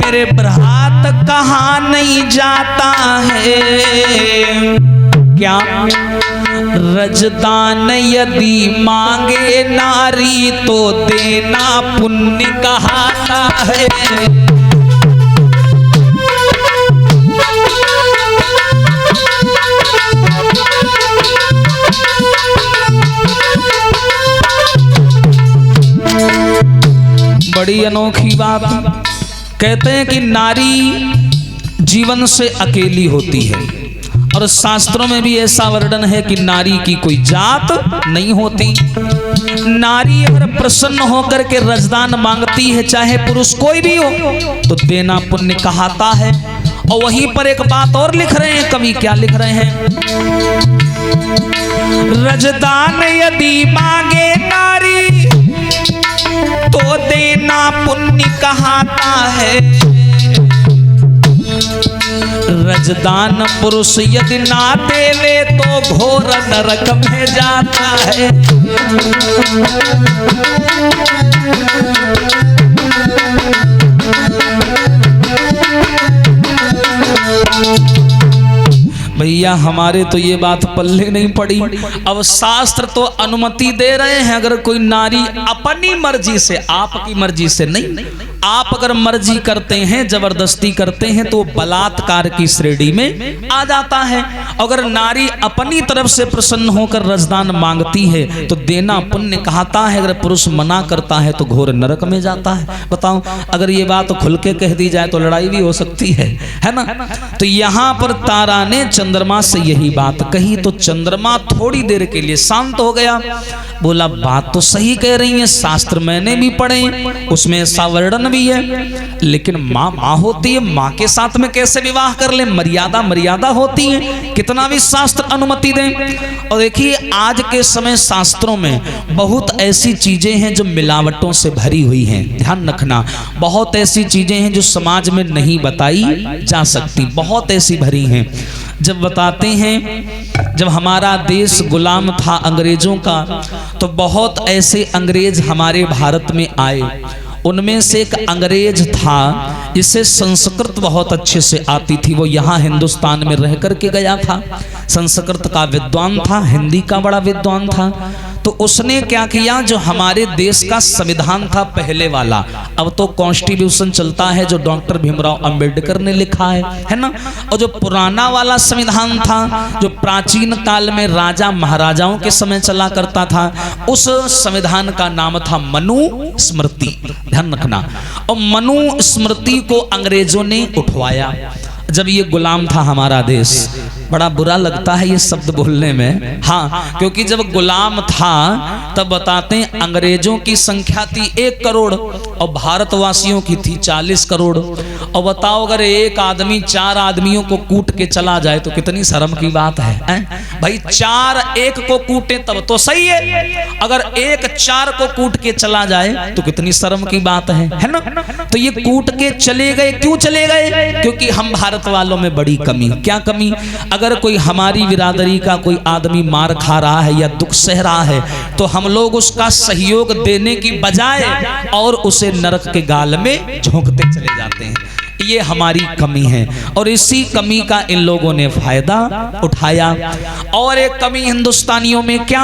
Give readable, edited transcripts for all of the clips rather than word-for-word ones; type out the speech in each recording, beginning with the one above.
मेरे भ्रात कहाँ नहीं जाता है, क्या रजदान यदि मांगे नारी तो देना पुण्य कहाता है। बड़ी अनोखी बात, कहते हैं कि नारी जीवन से अकेली होती है, और शास्त्रों में भी ऐसा वर्णन है कि नारी की कोई जात नहीं होती। नारी अगर प्रसन्न होकर के रजदान मांगती है, चाहे पुरुष कोई भी हो, तो देना पुण्य कहाता है। और वहीं पर एक बात और लिख रहे हैं कवि, क्या लिख रहे हैं? रजदान यदि मांगे नारी तो देना पुण्य कहाता है, रजदान पुरुष यदि ना देवे तो घोर नरक में जाता है। भैया हमारे तो ये बात पल्ले नहीं पड़ी। अब शास्त्र तो अनुमति दे रहे हैं, अगर कोई नारी अपनी मर्जी से, आपकी मर्जी से नहीं, आप अगर मर्जी करते हैं, जबरदस्ती करते हैं, तो बलात्कार की श्रेणी में आ जाता है। अगर नारी अपनी तरफ से प्रसन्न होकर रजदान मांगती है तो देना पुण्य कहाता है, अगर पुरुष मना करता है तो घोर नरक में जाता है। बताओ, अगर ये बात खुल के कह दी जाए तो लड़ाई भी हो सकती है ना? तो यहाँ पर तारा ने चंद्रमा से यही बात कही, तो चंद्रमा थोड़ी देर के लिए शांत हो गया, बोला बात तो सही कह रही है, शास्त्र मैंने भी पढ़े, उसमें ऐसा वर्णन भी है, लेकिन माँ होती है, माँ के साथ में कैसे विवाह कर ले? मर्यादा होती है, कितना भी शास्त्र अनुमति दें। और देखिए आज के समय शास्त्रों में बहुत ऐसी चीजें हैं जो मिलावटों से भरी हुई हैं, ध्यान रखना। बहुत ऐसी चीजें हैं जो समाज में नहीं बताई जा सकती, बहुत ऐसी भरी हैं। जब बताते हैं, जब हमारा देश गुलाम था अंग्रेजों का, तो बहुत ऐसे अंग्रेज हमारे भारत में आए। उनमें से एक अंग्रेज था जिसे संस्कृत बहुत अच्छे से आती थी, वो यहाँ हिंदुस्तान में रह करके गया था, संस्कृत का विद्वान था, हिंदी का बड़ा विद्वान था। तो उसने क्या किया, जो हमारे देश का संविधान था पहले वाला, अब तो कॉन्स्टिट्यूशन चलता है जो डॉक्टर भीमराव अंबेडकर ने लिखा है ना, और जो पुराना वाला संविधान था जो प्राचीन काल में राजा महाराजाओं के समय चला करता था, उस संविधान का नाम था मनुस्मृति, ध्यान रखना। और मनुस्मृति को अंग्रेजों ने उठवाया। जब ये गुलाम था हमारा देश, बड़ा बुरा लगता है ये शब्द बोलने में, हाँ, क्योंकि जब गुलाम था तब बताते हैं अंग्रेजों की संख्या थी 1 करोड़ और भारतवासियों की थी 40 करोड़। और बताओ अगर एक आदमी 4 आदमियों को कूट के चला जाए तो कितनी शर्म की बात है भाई। 4 1 को कूटे तब तो सही है, अगर 1 4 को कूट के चला जाए तो कितनी शर्म की बात है ना। तो ये कूट के चले गए, क्यों चले गए? क्योंकि हम भारत वालों में बड़ी कमी। क्या कमी? अगर कोई हमारी बिरादरी का कोई आदमी मार खा रहा है या दुख सह रहा है तो हम लोग उसका सहयोग देने की बजाय और उसे नरक के गाल में झोंकते चले जाते हैं। ये हमारी कमी है और इसी कमी का इन लोगों ने फायदा उठाया। और एक कमी हिंदुस्तानियों में क्या,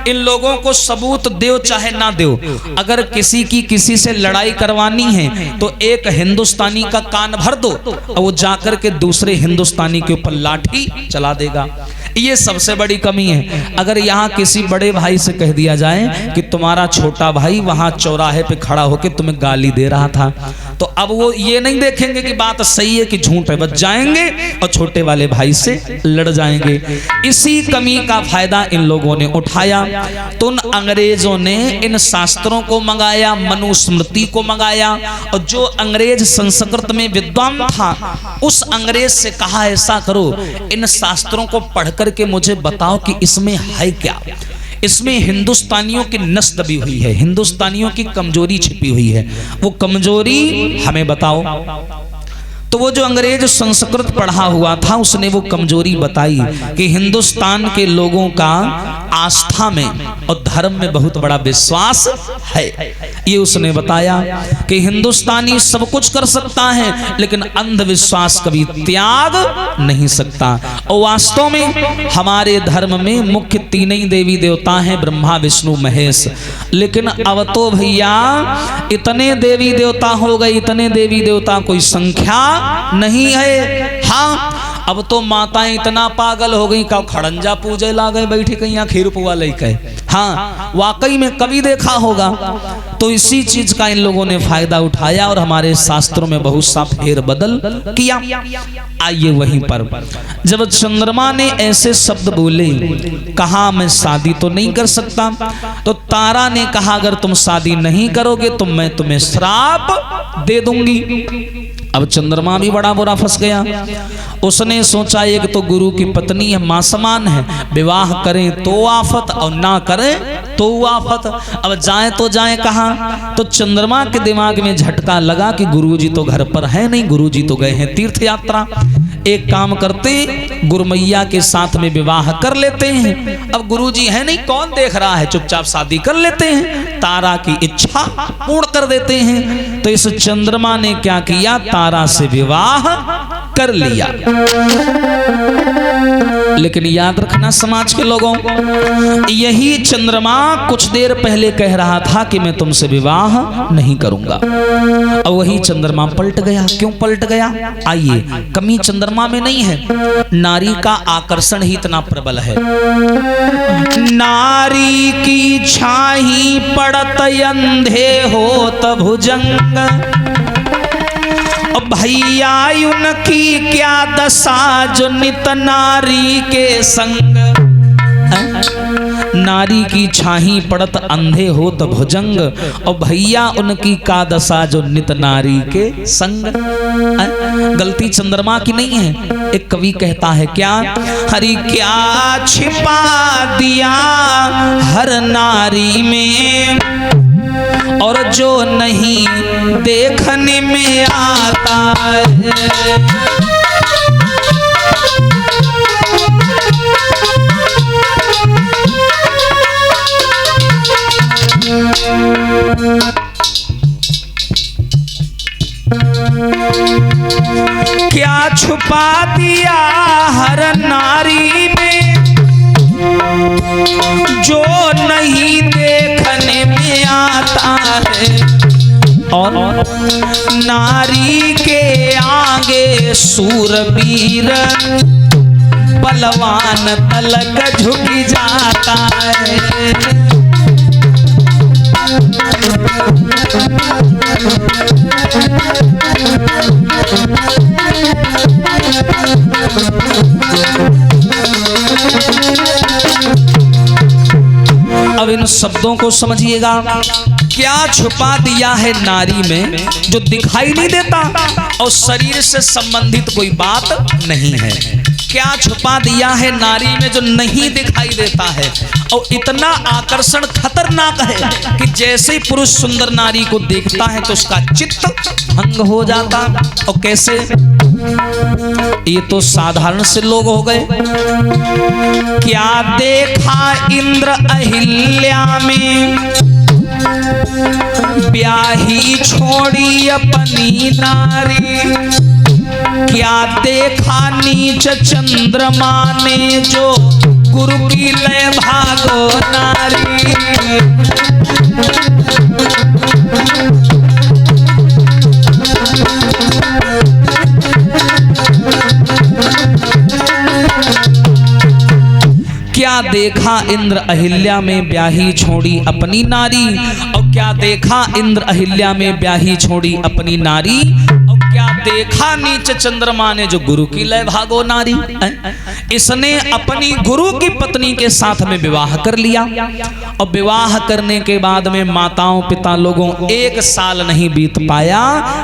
इन लोगों को सबूत दो चाहे ना दो, अगर किसी की किसी से लड़ाई करवानी है तो एक हिंदुस्तानी का कान भर दो और वो जाकर के दूसरे हिंदुस्तानी के ऊपर लाठी चला देगा। ये सबसे बड़ी कमी है। अगर यहाँ किसी बड़े भाई से कह दिया जाए कि तुम्हारा छोटा भाई वहां चौराहे पे खड़ा होकर तुम्हें गाली दे रहा था, तो अब वो ये नहीं देखेंगे कि बात सही है कि झूठ है, बच जाएंगे और छोटे वाले भाई से लड़ जाएंगे। इसी कमी का फायदा इन लोगों ने उठाया। तो उन अंग्रेजों ने इन शास्त्रों को मंगाया, मनुस्मृति को मंगाया, और जो अंग्रेज संस्कृत में विद्वान था उस अंग्रेज से कहा ऐसा करो, इन शास्त्रों को पढ़ करके मुझे बताओ कि इसमें है क्या, इसमें हिंदुस्तानियों की नस दबी हुई है, हिंदुस्तानियों की कमजोरी छिपी हुई है, वो कमजोरी हमें बताओ। तो वो जो अंग्रेज संस्कृत पढ़ा हुआ था उसने वो कमजोरी बताई कि हिंदुस्तान के लोगों का आस्था में और धर्म में बहुत बड़ा विश्वास है। ये उसने बताया कि हिंदुस्तानी सब कुछ कर सकता है लेकिन अंधविश्वास कभी त्याग नहीं सकता। और वास्तव में हमारे धर्म में मुख्य तीन ही देवी देवता हैं, ब्रह्मा विष्णु महेश। लेकिन अब तो भैया इतने देवी देवता हो गए, इतने देवी देवता कोई संख्या नहीं है। हाँ, अब तो माताएं इतना पागल हो गई, का खड़ंजा पूजे ला गए बैठी कहीं खीर पुआ लेके। हाँ, वाकई में कभी देखा होगा। तो इसी चीज का इन लोगों ने फायदा उठाया और हमारे शास्त्रों में बहुत सा फेर बदल किया। आइए वहीं पर जब चंद्रमा ने ऐसे शब्द बोले, कहा मैं शादी तो नहीं कर सकता, तो तारा ने कहा अगर तुम शादी नहीं करोगे तो मैं तुम्हें श्राप दे दूंगी। अब चंद्रमा भी बड़ा बुरा फंस गया। उसने सोचा एक तो गुरु की पत्नी है, मां समान है, विवाह करें तो आफत और ना करें तो आफत। अब जाए तो जाए कहाँ? तो चंद्रमा के दिमाग में झटका लगा कि गुरुजी तो घर पर है नहीं, गुरुजी तो गए हैं तीर्थ यात्रा। एक काम करते, गुरुमैया के साथ में विवाह कर लेते हैं। अब गुरुजी है नहीं, कौन देख रहा है, चुपचाप शादी कर लेते हैं, तारा की इच्छा पूर्ण कर देते हैं। तो इस चंद्रमा ने क्या किया, तारा से विवाह कर लिया। लेकिन याद रखना समाज के लोगों, यही चंद्रमा कुछ देर पहले कह रहा था कि मैं तुमसे विवाह नहीं करूंगा। और वही चंद्रमा पलट गया। क्यों पलट गया? आइए, कमी चंद्रमा में नहीं है, नारी का आकर्षण ही इतना प्रबल है। नारी की छाही पड़त अंधे होत भुजंग, भैया उनकी क्या दशा जो नित नारी के संग। नारी की छाही पड़त अंधे हो तो भुजंग, और भैया उनकी का दशा जो नित नारी के संग। गलती चंद्रमा की नहीं है। एक कवि कहता है क्या, हरि क्या छिपा दिया हर नारी में, और जो नहीं देखने में आता है। क्या छुपा दिया हर नारी में, जो नहीं देखने में आता है। और नारी के आगे सूरवीर बलवान तलक झुक जाता है। अब इन शब्दों को समझिएगा। क्या छुपा दिया है नारी में जो दिखाई नहीं देता और शरीर से संबंधित कोई बात नहीं है। क्या छुपा दिया है नारी में जो नहीं दिखाई देता है, और इतना आकर्षण खतरनाक है कि जैसे ही पुरुष सुंदर नारी को देखता है तो उसका चित्त भंग हो जाता। और कैसे? ये तो साधारण से लोग हो गए। क्या देखा इंद्र अहिल्या में, ब्याही छोड़ी अपनी नारी। क्या देखा नीच चंद्रमा ने जो गुरु की लय भागो नारी। क्या देखा इंद्र अहिल्या में ब्याही छोड़ी अपनी नारी, और क्या देखा इंद्र अहिल्या में ब्याही छोड़ी अपनी नारी, और क्या देखा नीच चंद्रमा ने जो गुरु की लय भागो नारी। इसने अपनी गुरु की पत्नी के साथ में विवाह कर लिया, और विवाह करने के बाद में माताओं पिता लोगों 1 साल नहीं बीत पाया,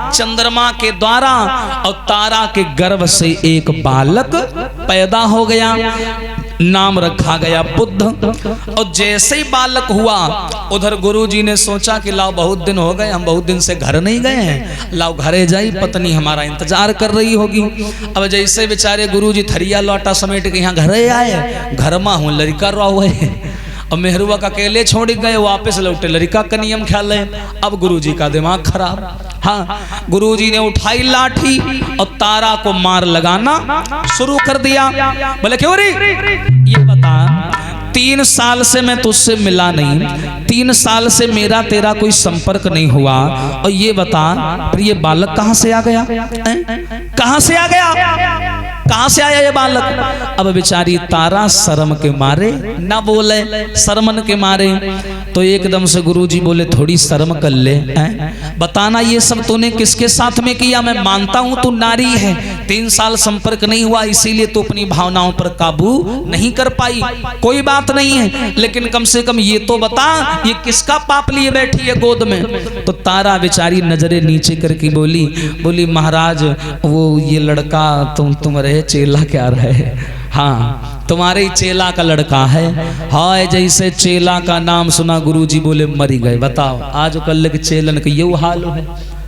चंद्रमा के द्वारा और तारा के गर्भ से एक बालक पैदा हो गया। नाम रखा गया बुद्ध। और जैसे ही बालक हुआ उधर गुरुजी ने सोचा कि लाओ बहुत दिन हो गए, हम बहुत दिन से घर नहीं गए हैं, लाओ घरे जाई, पत्नी हमारा इंतजार कर रही होगी। अब जैसे बेचारे गुरुजी थरिया लौटा समेट के यहाँ घरे आए, घर में हूँ लड़का रो हुए और मेहरुआ का अकेले छोड़ गए, वापस लौटे लड़का का नियम ख्याल है। अब गुरुजी का दिमाग खराब। हाँ, गुरुजी ने उठाई लाठी और तारा को मार लगाना शुरू कर दिया। बोले क्यों रे, ये बता 3 साल से मैं तुझसे मिला नहीं, 3 साल से मेरा तेरा कोई संपर्क नहीं हुआ, और ये बता फिर ये बालक कहां से आ गया, कहां से आ गया, कहां से आया ये बालक। अब बेचारी तारा शर्म के मारे ना बोले, शर्मन के मारे तो एकदम से गुरुजी बोले थोड़ी शर्म कर ले, बताना ये सब तूने किसके साथ में किया। मैं मानता हूं तू नारी है, 3 साल संपर्क नहीं हुआ इसीलिए तू अपनी भावनाओं पर काबू नहीं कर पाई, कोई बात नहीं है, लेकिन कम से कम ये तो बता ये किसका पाप लिए बैठी है गोद में। तो तारा बेचारी नजरें नीचे करके बोली महाराज वो ये लड़का तुम रहे चेला क्या रहे, हाँ तुम्हारे ही चेला का लड़का है। हाय जैसे चेला का नाम सुना गुरुजी बोले मरी गए। बताओ आज कल के चेलन के ये हाल है,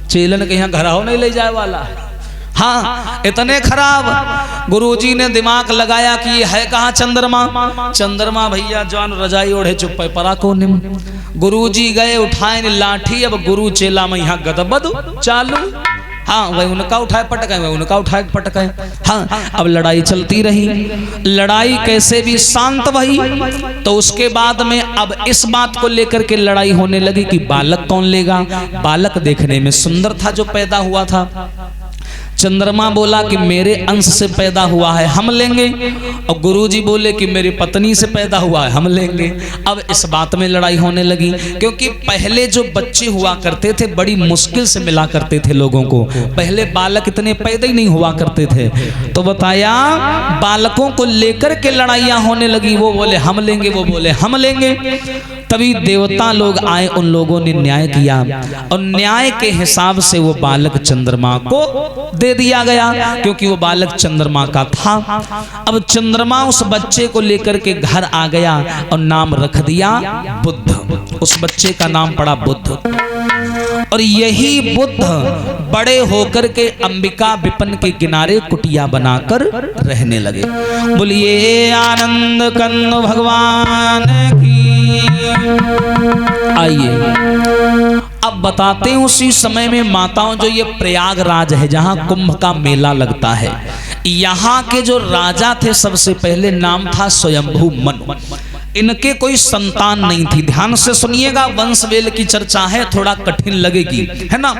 चेलन के यहाँ घर हो नहीं ले जाए वाला। हाँ इतने खराब। गुरुजी ने दिमाग लगाया कि ये है कहाँ चंद्रमा, चंद्रमा भैया जान रजाई ओढ़े चुप परा को निम। गुरुजी गए उठाए लाठी, अब गुरु चेला में यहाँ गदबद चालू। हाँ वही उनका उठाए पटक है, वही उनका उठाए पटक है। हाँ अब लड़ाई चलती रही, लड़ाई कैसे भी शांत वही। तो उसके बाद में अब इस बात को लेकर के लड़ाई होने लगी कि बालक कौन लेगा। बालक देखने में सुंदर था जो पैदा हुआ था। चंद्रमा बोला कि मेरे अंश से पैदा हुआ है हम लेंगे, और गुरुजी बोले कि मेरी पत्नी से पैदा हुआ है हम लेंगे। अब इस बात में लड़ाई होने लगी, क्योंकि पहले जो बच्चे हुआ करते थे बड़ी मुश्किल से मिला करते थे लोगों को, पहले बालक इतने पैदा ही नहीं हुआ करते थे। तो बताया बालकों को लेकर के लड़ाइयाँ होने लगी, वो बोले हम लेंगे, वो बोले हम लेंगे। तभी देवता लोग आए, उन लोगों ने न्याय किया और न्याय के हिसाब से वो बालक चंद्रमा को दे दिया गया, क्योंकि वो बालक चंद्रमा का था। अब चंद्रमा उस बच्चे को लेकर के घर आ गया और नाम रख दिया बुद्ध। उस बच्चे का नाम पड़ा बुद्ध। और यही बुद्ध बड़े होकर के अंबिका विपन के किनारे कुटिया बनाकर रहने लगे। बोलिए आनंद कंद भगवान की। आइए अब बताते हैं उसी समय में माताओं, जो ये प्रयागराज है जहां कुंभ का मेला लगता है, यहाँ के जो राजा थे सबसे पहले नाम था स्वयंभू मनु। इनके कोई संतान नहीं थी। ध्यान से सुनिएगा, वंशवेल की चर्चा है, थोड़ा कठिन लगेगी है ना।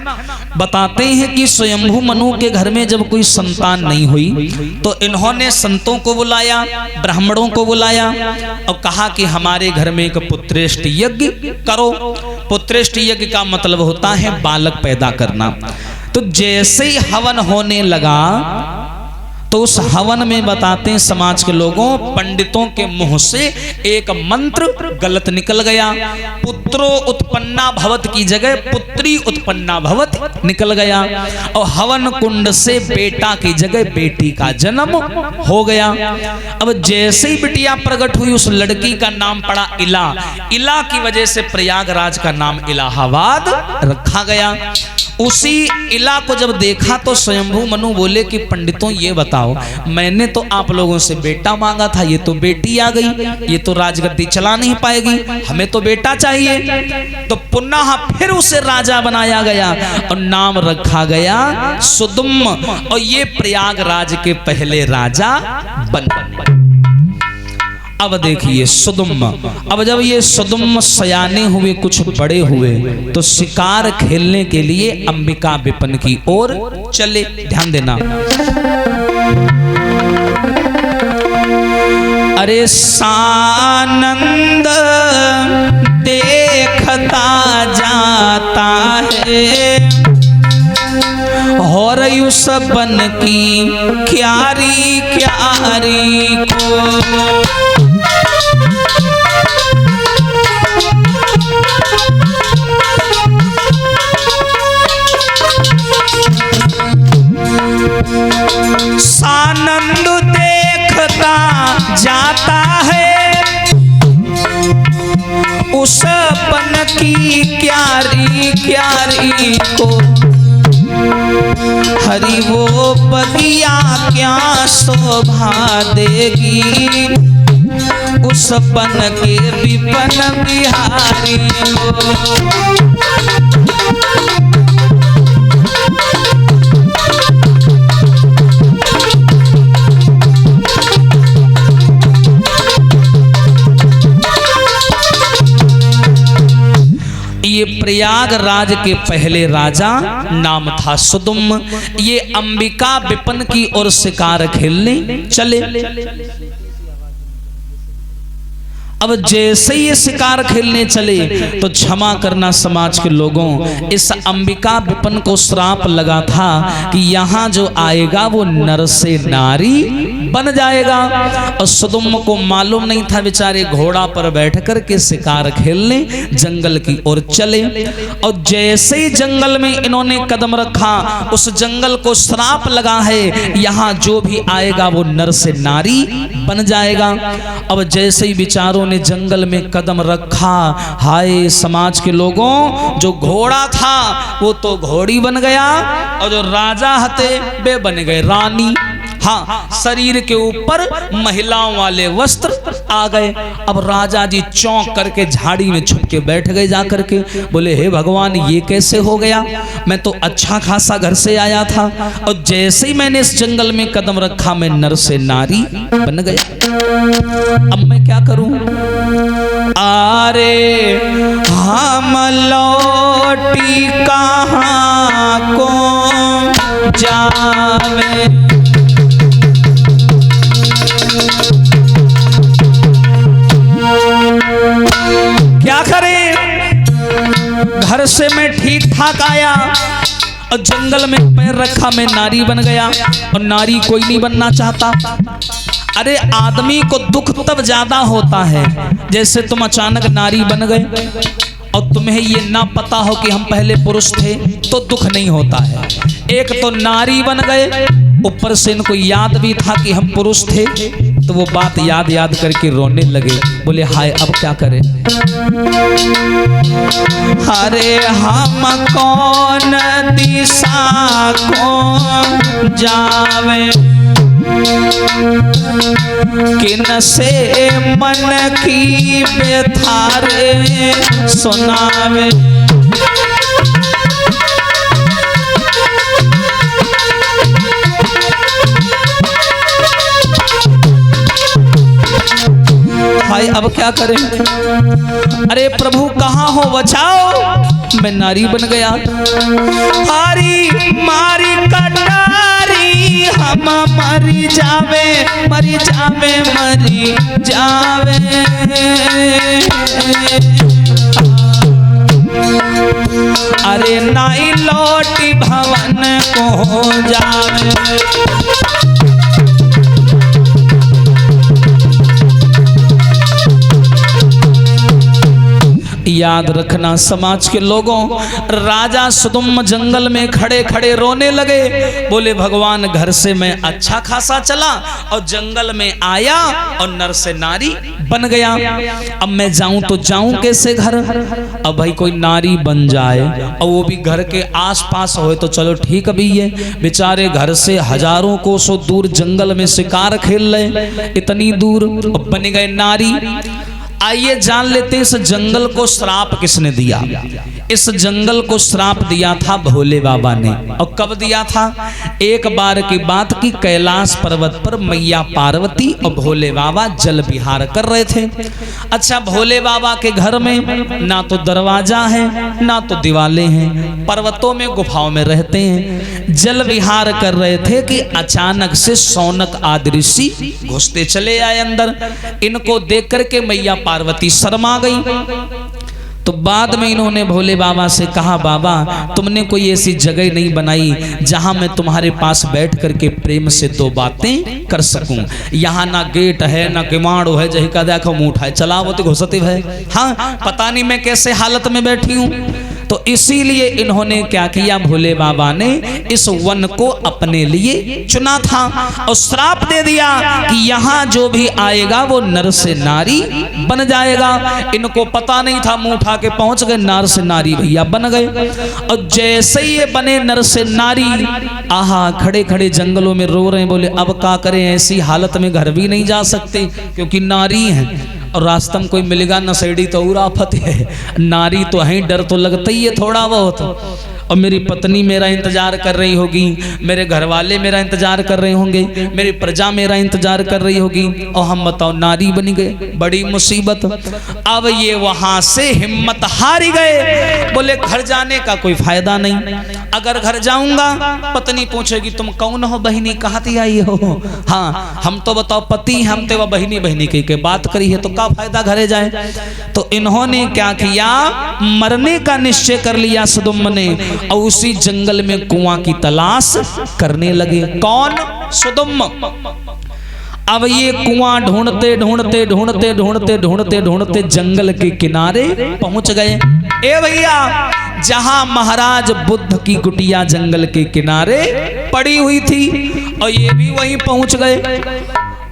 बताते हैं कि स्वयंभू मनु के घर में जब कोई संतान नहीं हुई तो इन्होंने संतों को बुलाया, ब्राह्मणों को बुलाया और कहा कि हमारे घर में एक पुत्रेष्ट यज्ञ करो। पुत्रेष्ट यज्ञ का मतलब होता है बालक पैदा करना। तो जैसे ही हवन होने लगा तो उस हवन में बताते हैं समाज के लोगों, पंडितों के मुंह से एक मंत्र गलत निकल गया। पुत्रो उत्पन्ना भवत की जगह पुत्री उत्पन्ना भवत निकल गया, और हवन कुंड से बेटा की जगह बेटी का जन्म हो गया। अब जैसे ही बिटिया प्रकट हुई उस लड़की का नाम पड़ा इला। इला की वजह से प्रयागराज का नाम इलाहाबाद रखा गया। उसी इला को जब देखा तो स्वयंभू मनु बोले कि पंडितों ये बताओ, मैंने तो आप लोगों से बेटा मांगा था, ये तो बेटी आ गई, ये तो राजगद्दी चला नहीं पाएगी, हमें तो बेटा चाहिए। तो पुनः फिर उसे राजा बनाया गया और नाम रखा गया सुदुम्न, और ये प्रयागराज के पहले राजा बन। अब देखिए सुदुम्न, अब जब ये सुदुम्न सयाने हुए, कुछ बड़े हुए, तो शिकार खेलने के लिए अंबिका विपन की ओर चले। ध्यान देना, अरे सानंद देखता जाता है और यू सबन की क्यारी क्यारी को। सानंद देखता जाता को, हरि वो बगिया क्या शोभा देगी उस बन के विपन बिहारी को। ये प्रयागराज के पहले राजा नाम था सुदुम। ये अंबिका विपन की ओर शिकार खेलने चले। अब जैसे ही ये शिकार खेलने चले तो क्षमा करना समाज के लोगों, इस अंबिका विपन को श्राप लगा था कि यहाँ जो आएगा वो नर से नारी बन जाएगा। और सुदुम को मालूम नहीं था, बेचारे घोड़ा पर बैठ कर के शिकार खेलने जंगल की ओर चले। और जैसे ही जंगल में इन्होंने कदम रखा, उस जंगल को श्राप लगा है, यहाँ जो भी आएगा वो नर से नारी बन जाएगा। अब जैसे ही विचारों ने जंगल में कदम रखा, हाय समाज के लोगों, जो घोड़ा था वो तो घोड़ी बन गया और जो राजा हते वे बन गए रानी। हाँ, शरीर के ऊपर महिलाओं वाले वस्त्र आ गए। अब राजा जी चौंक करके झाड़ी में छुप के बैठ गए जाकर के, बोले हे भगवान ये कैसे हो गया, मैं तो अच्छा खासा घर से आया था और जैसे ही मैंने इस जंगल में कदम रखा मैं नर से नारी बन गया। अब मैं क्या करूं? अरे हम लौटी कहां को जावे, क्या करें? घर से मैं ठीक ठाक आया और जंगल में पैर रखा मैं नारी बन गया, और नारी कोई नहीं बनना चाहता। अरे आदमी को दुख तब ज्यादा होता है जैसे तुम अचानक नारी बन गए और तुम्हें ये ना पता हो कि हम पहले पुरुष थे, तो दुख नहीं होता है। एक तो नारी बन गए, ऊपर से इनको याद भी था कि हम पुरुष थे, तो वो बात याद याद करके रोने लगे। बोले हाय अब क्या करें? अरे हम कौन दिशा को जावे, किन से मन की बेथारे सुनावे। भाई अब क्या करें? अरे प्रभु कहाँ हो, बचाओ, मैं नारी बन गया। हारी मारी कटारी हम मरी जावे, मरी जावे, मरी जावे। अरे नाई लौटी भवन को जावे। याद रखना समाज के लोगों, राजा सुदुम जंगल में खड़े खड़े रोने लगे। बोले भगवान घर से मैं अच्छा खासा चला और जंगल में आया और नर से नारी बन गया। अब मैं जाऊं तो जाऊं कैसे घर? अब भाई कोई नारी बन जाए और वो भी घर के आसपास हो तो चलो ठीक भी है, बेचारे घर से हजारों कोसों दूर जंगल में शिकार खेल रहे, इतनी दूर बन गए नारी। आइए जान लेते हैं इस जंगल को श्राप किसने दिया। इस जंगल को श्राप दिया था भोले बाबा ने। और कब दिया था? एक बार की बात की, कैलाश पर्वत पर मैया पार्वती और भोले बाबा जल विहार कर रहे थे। अच्छा, भोले बाबा के घर में ना तो दरवाजा है ना तो दीवालें हैं, पर्वतों में गुफाओं में रहते हैं। जल विहार कर रहे थे कि अचानक से सौनक आदि ऋषि घुसते चले आए अंदर। इनको देख करके मैया पार्वती शर्मा गई। तो बाद में इन्होंने भोले बाबा से कहा, बाबा तुमने कोई ऐसी जगह नहीं बनाई जहां मैं तुम्हारे पास बैठ करके प्रेम से दो बातें कर सकूं। यहाँ ना गेट है ना किवाड़ है, जही का देखो मुंह उठाए चला वो तो घुसते है। हाँ, पता नहीं मैं कैसे हालत में बैठी हूँ। तो इसीलिए इन्होंने क्या किया, भोले बाबा ने इस वन को अपने लिए चुना था और श्राप दे दिया कि यहाँ जो भी आएगा वो नर से नारी बन जाएगा। इनको पता नहीं था, मुंह उठा के पहुंच गए, नर से नारी भैया बन गए। और जैसे ही ये बने नर से नारी, आहा खड़े खड़े जंगलों में रो रहे हैं, बोले अब क्या करें, ऐसी हालत में घर भी नहीं जा सकते क्योंकि नारी हैं और रास्ता में कोई मिलेगा नशेड़ी तो और आफत है, नारी तो है, डर तो लगता ही है थोड़ा बहुत। और मेरी पत्नी मेरा इंतजार कर रही होगी, मेरे घर वाले मेरा इंतजार कर रहे होंगे, मेरी प्रजा मेरा इंतजार कर रही होगी, और हम बताओ नारी बनी गए, बड़ी मुसीबत। अब ये वहां से हिम्मत हार गए, बोले घर जाने का कोई फायदा नहीं, अगर घर जाऊंगा पत्नी पूछेगी तुम कौन हो बहिनी, कहाँ थी आई हो, हाँ हम तो बताओ पति, हम तो बहिनी बहिनी की बात करी है, तो क्या फायदा घरे जाए। तो इन्होंने क्या किया, मरने का निश्चय कर लिया सुदुम्न ने, और उसी जंगल में कुआं की तलाश करने लगे। कौन, सुदुम्न। अब ये कुआं ढूंढते ढूंढते ढूंढते ढूंढते ढूंढते ढूंढते जंगल के किनारे पहुंच गए। ए भैया, जहां महाराज बुद्ध की कुटिया जंगल के किनारे पड़ी हुई थी, और ये भी वहीं पहुंच गए।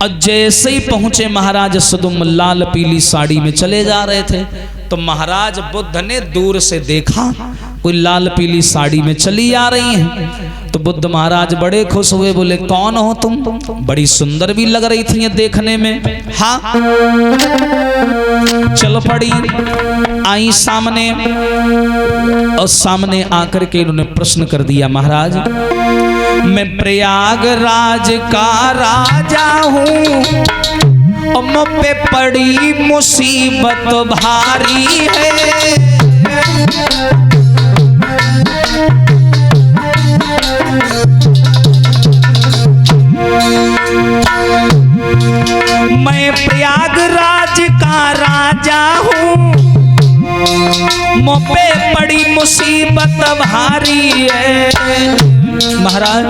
और जैसे ही पहुंचे महाराज सुदुम्न लाल पीली साड़ी में चले जा रहे थे, तो महाराज बुद्ध ने दूर से देखा कोई लाल पीली साड़ी में चली आ रही है। तो बुद्ध महाराज बड़े खुश हुए, बोले कौन हो तुम, बड़ी सुंदर भी लग रही थी ये देखने में। हाँ, चलो पड़ी, आई सामने, और सामने आकर के इन्होंने प्रश्न कर दिया, महाराज मैं प्रयागराज का राजा हूँ, और मुझ पे पड़ी मुसीबत भारी है, मैं प्रयागराज का राजा हूँ, मुझ पे पड़ी मुसीबत भारी है। महाराज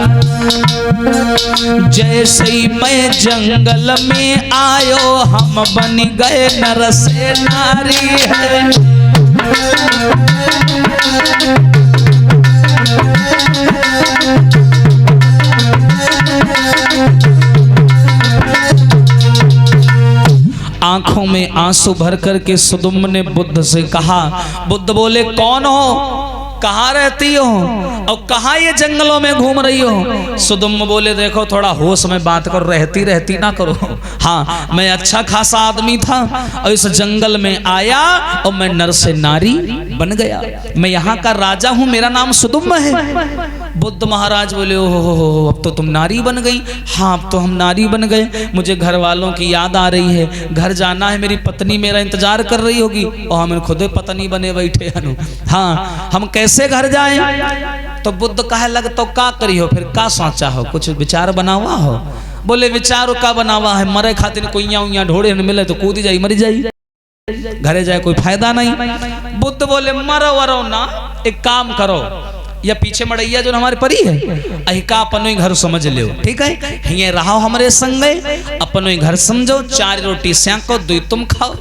जैसे ही मैं जंगल में आयो, हम बन गए नर से नारी है। आंखों में आंसू भर करके सुदुम्न ने बुद्ध से कहा, बुद्ध बोले कौन हो, कहाँ रहती हो, और कहाँ ये जंगलों में घूम रही हो। सुदुम्न बोले देखो थोड़ा होश में बात करो, रहती रहती ना करो। हाँ, मैं अच्छा खासा आदमी था और इस जंगल में आया और मैं नर से नारी बन गया, मैं यहाँ का राजा हूँ, मेरा नाम सुदुम्न है। बुद्ध महाराज बोले ओहो, अब तो तुम नारी बन गई। हाँ, अब तो हम नारी बन गए, मुझे घर वालों की याद आ रही है, घर जाना है, मेरी पत्नी मेरा इंतजार कर रही होगी, और हम खुद पत्नी बने बैठे हैं। हाँ, हम कैसे घर जाएं। तो बुद्ध कहे लग तो का करी हो, फिर का सोचा हो, कुछ विचार बनावा हो। बोले विचार का बनावा है, मरे खातिर कोइया उइया ढोड़े न मिले तो कूदी जाई मरी जाई, घरे जाए कोई फायदा नहीं। बुद्ध बोले मरो वरो ना, एक काम करो, या पीछे मड़ैया जो हमारे परी है, अहिका अपनो घर समझ लो, ठीक है, ये रहो हमारे संगे, अपनो घर समझो, 4 रोटी सेंको, 2 तुम खाओ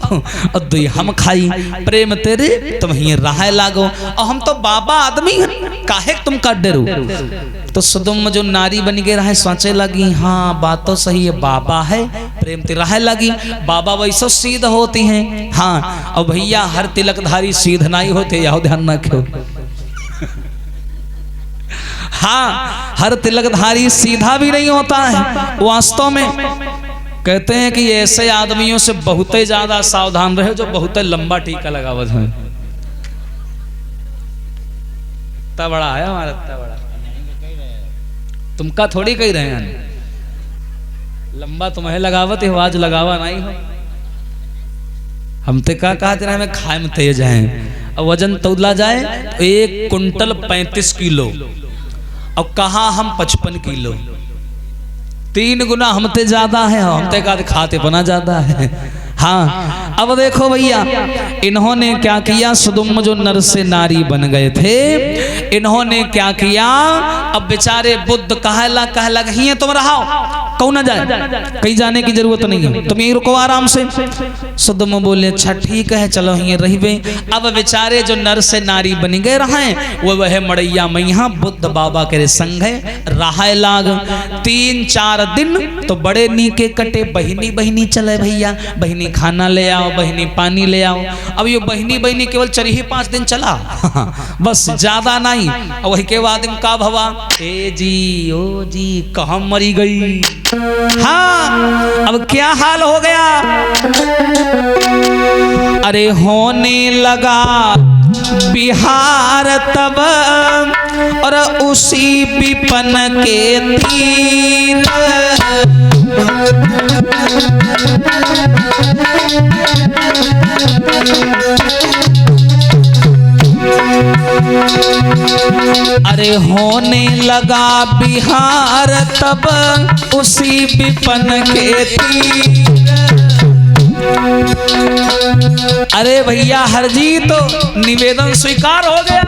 और 2 हम खाई, प्रेम तेरे तुम ही रहा लागो, और हम तो बाबा आदमी हैं, काहे तुम का डरो। तो सुदुम्न जो नारी बन के रहे सोचे लगी, हाँ बात तो सही है, बाबा है, प्रेम ते रहे लगी, बाबा वैसे सीध होती हैं। हाँ, और भैया हर तिलकधारी सीध नहीं होते, यह ध्यान रखो। हाँ, हर तिलकधारी सीधा भी नहीं होता है। वास्तव में कहते हैं कि ऐसे आदमियों से बहुत ही ज्यादा सावधान रहे जो बहुत लंबा टीका लगावत है। इतना बड़ा है हमारा, इतना बड़ा तुमका थोड़ी कही रहे हैं, लंबा तुम्हें लगावत है, आज लगावा नहीं हो। हम ते का कहते हैं हमें खाए में तेज हैं, और वजन तौला जाए तो 1 कुंटल 35 किलो, और कहा हम 55 किलो, 3 गुना हमते ज्यादा है, हमते का खाते बना ज्यादा है। हाँ, अब देखो भैया, इन्होंने क्या किया, सुदुम्न जो नर से नारी बन गए थे, इन्होंने क्या किया, अब बेचारे बुद्ध कह लग ही तुम रहो, कौन ना जाए, कहीं जाने की जरूरत नहीं है, तुम यहीं रुको आराम से। सुदम बोले अच्छा ठीक है चलो यहीं रहिबे। अब बेचारे जो नर से नारी बन गए रहे वो वह मड़ैया मैया बुद्ध बाबा के संग है रहा लाग। 3-4 दिन तो बड़े नीके कटे, बहिनी बहिनी चले भैया, बहिनी खाना ले आओ, बहिनी पानी ले आओ। अब ये बहिनी बहिनी केवल 4-5 दिन चला बस, ज्यादा नहीं। वही के बाद का भवा ए जी ओ जी कहाँ मरी गई। हाँ अब क्या हाल हो गया, अरे होने लगा बिहार तब और उसी विपन के तीर। अरे होने लगा बिहार तब उसी विपन के तीर। अरे भैया हरजी तो निवेदन स्वीकार हो गया।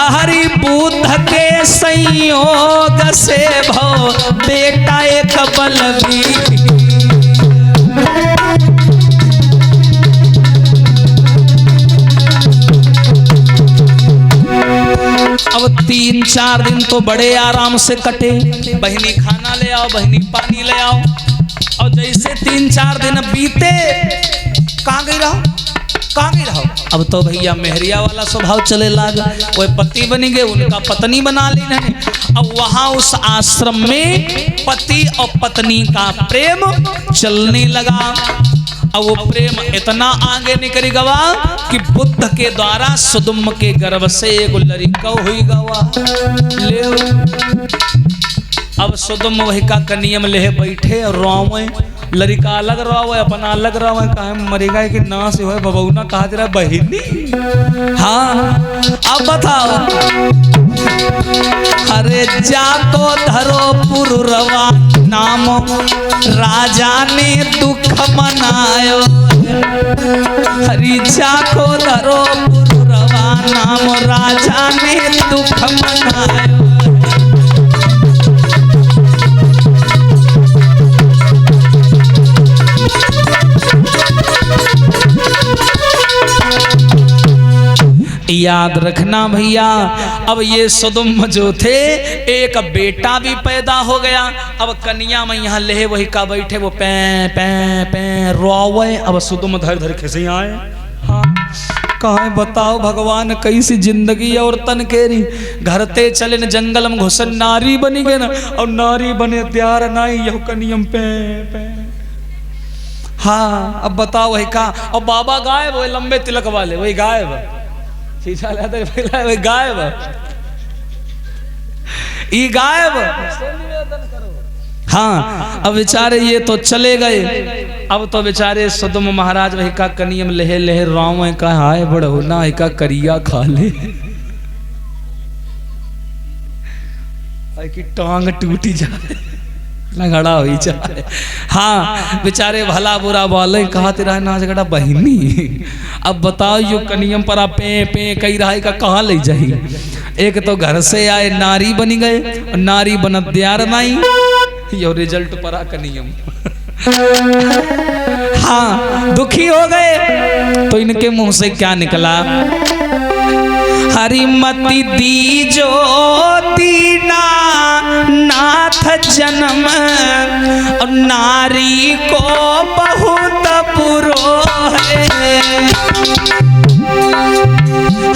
हरि बुद्ध के संयोग से भव बेटा एक बलवीर। अब 3-4 दिन तो बड़े आराम से कटे, बहिनी खाना ले आओ, बहिनी पानी ले आओ। और जैसे 3-4 दिन बीते, कहाँ गई रहो, कहाँ गई रहो। अब तो भैया मेहरिया वाला स्वभाव चले लगा, वो पति बनी गए, उनका पत्नी बना ली ने। अब वहां उस आश्रम में पति और पत्नी का प्रेम चलने लगा। अब वो प्रेम इतना आगे निकल गवा कि बुद्ध के द्वारा सुदुम के गर्भ से एक लड़का हुई गवा ले। अब सुदुम वही का कनियम ले बैठे और रोवे, लड़का अलग रोवे अपना अलग रोवे, कहा मरेगा कि ना से हो बबूना कहा जरा बहिनी। हाँ अब बताओ, अरे जातो धरो पुरवा नाम राजा ने दुख मनायो। हरि जाको धरो पुरवा नाम राजा ने दुख मनायो। याद रखना भैया, अब ये सुदुम जो थे एक बेटा भी पैदा हो गया। अब कन्या में यहाँ ले वही का बैठे वो पै पै पै रोवे। अब सुदुम धर धर खिसे आए। हाँ कहा बताओ भगवान कैसी जिंदगी और तन केरी। घर ते चले न जंगल में घुसन नारी बनी गए ना, और नारी बने त्यार नाई यह कनियम पे पे। हाँ अब बताओ वही का, और बाबा गायब, वही लंबे तिलक वाले वही गायब, गायब ई गायब। हाँ अब बेचारे ये तो चले गए। अब तो बेचारे सुदुम महाराज वही का कनियम लहे लहे राव का हाय बड़ो ना का करिया खा ले की टांग टूटी जाए लगड़ा हुई जाए। हाँ बेचारे भला बुरा बोले कहा तेरा ना झगड़ा बहिनी। अब बताओ यो कनियम पर आप पे पे कही रहा का कहाँ ले जाही। एक तो घर से आए नारी बनी गए, नारी बनत दियार नाई यो रिजल्ट परा कनियम। हाँ दुखी हो गए तो इनके मुंह से क्या निकला, हरिमति दीजो दीना नाथ जन्म और नारी को बहुत बुरो है।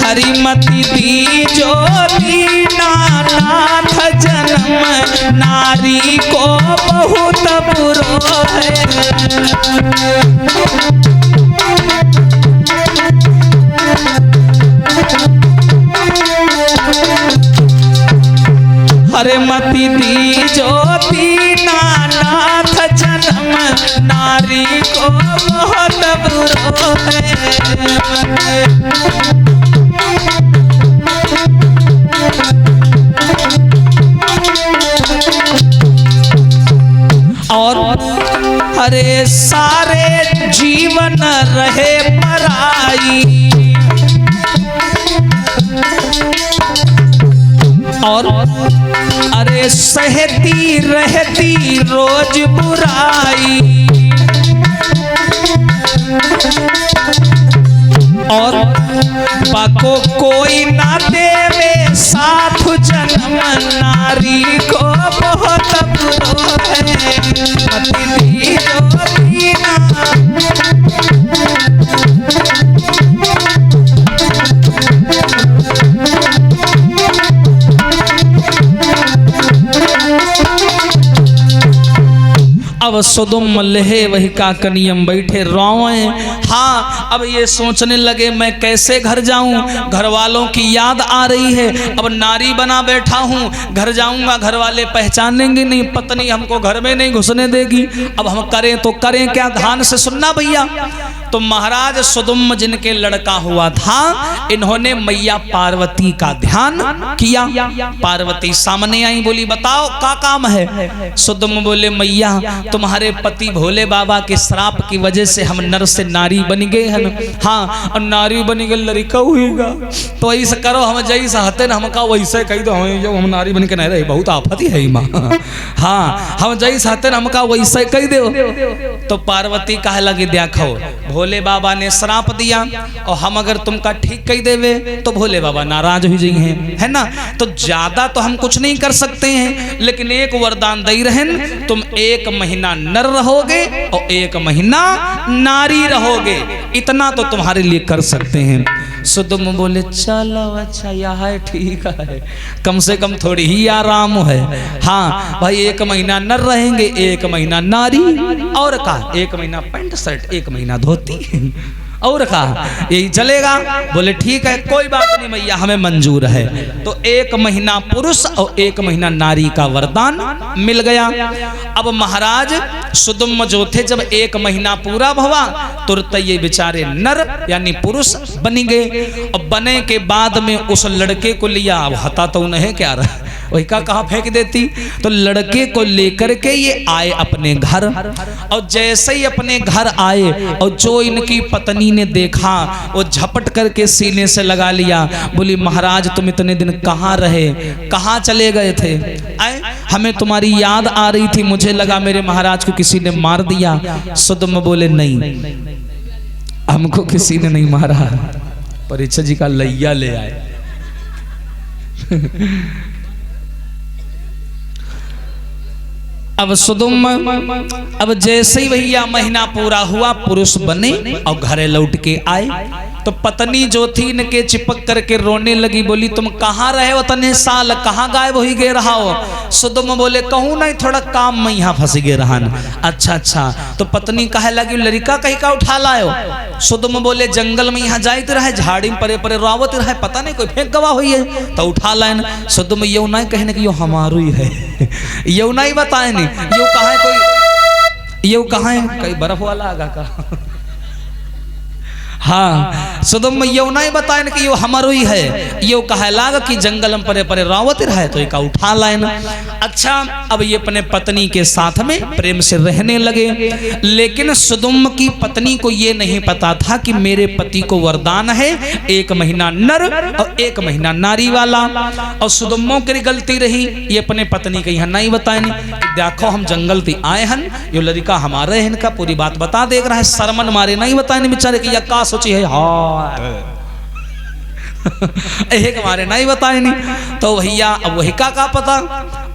हरिमति दीजो दीना नाथ जन्म नारी को बहुत बुरो है। हरे मति दीजो दीना नाथ जन्म नारी को बहुत बुरो है। और हरे सारे जीवन रहे पराई, और अरे सहती रहती रोज बुराई, और पाको कोई ना देवे साथ जन्म, नारी को बहुत बुरो है पति दी जो दीना। अब सुदुम लहे वही का कनियम बैठे रोए। हाँ, अब ये सोचने लगे मैं कैसे घर जाऊं, घर वालों की याद आ रही है। अब नारी बना बैठा हूं, घर जाऊंगा घर वाले पहचानेंगे नहीं, पत्नी हमको घर में नहीं घुसने देगी। अब हम करें तो करें क्या? ध्यान से सुनना भैया। तो महाराज सुदुम जिनके लड़का हुआ था, इन्होंने मैया पार्वती का ध्यान किया। पार्वती सामने आई, बोली बताओ क्या काम है? सुदुम बोले मैया तुम्हारे पति भोले बाबा के श्राप की वजह से हम नर से नारी बन गए हैं। हाँ, और नारी बन गए लड़का हुईगा, तो ऐसा करो हम जैसा हते न हमका वैसे कही दो, हम नारी बन के नहीं रहे, बहुत आफत ही है माँ। हाँ, हम जैसा हते न हमका वैसे कही दो। तो पार्वती कहे लगी देखो भोले बाबा ने श्राप दिया, और हम अगर तुमका ठीक कही देवे तो भोले बाबा नाराज हो जाएंगे, है ना। तो ज्यादा तो हम कुछ नहीं कर सकते हैं, लेकिन एक वरदान दे रहे, तुम 1 महीना नर रहोगे और 1 महीना नारी रहोगे, इतना तो तुम्हारे लिए कर सकते हैं। सुदुम बोले चलो अच्छा यह है, ठीक है, कम से कम थोड़ी ही आराम है। हाँ भाई, 1 महीना नर रहेंगे, 1 महीना नारी, और का 1 महीना पैंट शर्ट, 1 महीना धोती, और कहा यही चलेगा। बोले ठीक है, कोई बात नहीं मैया, हमें मंजूर है। तो 1 महीना पुरुष और 1 महीना नारी का वरदान मिल गया। अब महाराज सुदुम जो थे, जब 1 महीना पूरा हुआ तुरंत ये बेचारे नर यानी पुरुष बन गए। और बने के बाद में उस लड़के को लिया, अब हता तो नहीं क्या रहा, वही का कहाँ फेंक देती। तो लड़के को लेकर के ये आए अपने घर, और जैसे ही अपने घर आए और जो इनकी पत्नी ने देखा वो झपट करके सीने से लगा लिया। बोली महाराज तुम इतने दिन कहाँ रहे, कहाँ चले गए थे? आए हमें तुम्हारी याद आ रही थी, मुझे लगा मेरे महाराज को किसी ने मार दिया। सुदुम बोले नहीं, हमको किसी ने नहीं मारा, परीक्षा जी का लैया ले आए। अब सुदुम अब जैसे ही भैया महीना पूरा हुआ पुरुष बने और घरे लौट के आए, तो पत्नी जो थी इनके चिपक करके रोने लगी। बोली तुम कहाँ रहे हो तने साल, कहाँ गायब हो गए रहा हो? सुदुम बोले कहूँ नहीं, थोड़ा काम में यहाँ फंस गए रहन। अच्छा अच्छा। तो पत्नी कहे लगी लड़का कहीं का उठा लायो? सुदुम बोले जंगल में यहाँ जाते रहे, झाड़ी में परे परे रावत रहे, पता नहीं कोई फेंक गवा हुई है तो उठा लाइन। सुदुम यो नहीं कहने की यो हमारू ही है, यो नहीं बताए नहीं, यो कहाँ है कोई, यो कहाँ है कहीं बर्फ वाला आगा का। हाँ, सुदुम यो नहीं बताए कि यो हमारो ही है, यो कहे लाग कि जंगल में परे परे रावत रहे तो एक उठा लाइन। अच्छा, अब ये अपने पत्नी के साथ में प्रेम से रहने लगे, लेकिन सुदुम की पत्नी को ये नहीं पता था कि मेरे पति को वरदान है 1 महीना नर और 1 महीना नारी वाला। और सुदुमों की गलती रही, ये अपने पत्नी के यहाँ नहीं बताए देखो हम जंगल थी आए हन, यो लड़का हमारे है, इनका पूरी बात बता देख रहा है, शर्मन मारे नहीं बताए बेचारे की का सोची है। हाँ एक हमारे नहीं बताए नहीं, तो भैया अब वही का पता,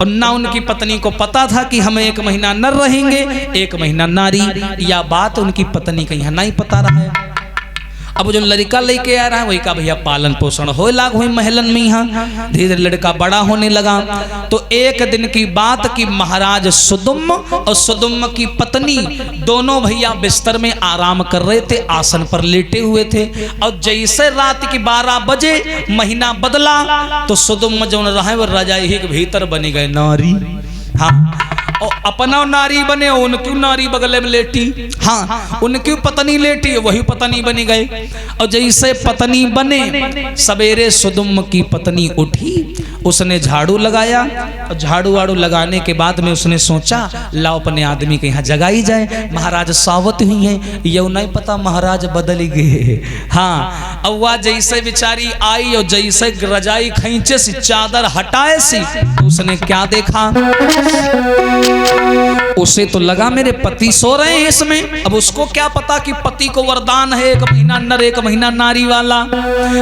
और ना उनकी पत्नी को पता था कि हम 1 महीना नर रहेंगे 1 महीना नारी, या बात उनकी पत्नी का यहाँ नहीं पता रहा है। अब जो लड़का लेके आ रहा है वही का भैया पालन पोषण हो लाग हुई महलन में, यहाँ धीरे धीरे लड़का बड़ा होने लगा। तो एक दिन की बात कि महाराज सुदुम और सुदुम की पत्नी दोनों भैया बिस्तर में आराम कर रहे थे, आसन पर लेटे हुए थे। और जैसे रात की 12 बजे महीना बदला तो सुदुम जो रहे वो रजाई के भीतर बनी गए नारी। हाँ, और अपना नारी बने, उनकी नारी बगल में लेटी। हाँ, उनकी पत्नी लेटी, वही पत्नी बनी गए। और जैसे पत्नी बने, सवेरे सुदुम की पत्नी उठी उसने झाड़ू लगाया और झाड़ू वाड़ू लगाने के बाद में उसने सोचा लाओ अपने आदमी के यहाँ जगाई जाए। महाराज सावत हुई हैं, यू नहीं पता महाराज बदल गए। हाँ, अब वह जैसे बेचारी आई और जैसे रजाई खींचे सी चादर हटाए सी, उसने क्या देखा, उसे तो लगा मेरे पति सो रहे हैं इसमें। अब उसको क्या पता कि पति को वरदान है 1 महीना नर 1 महीना नारी वाला।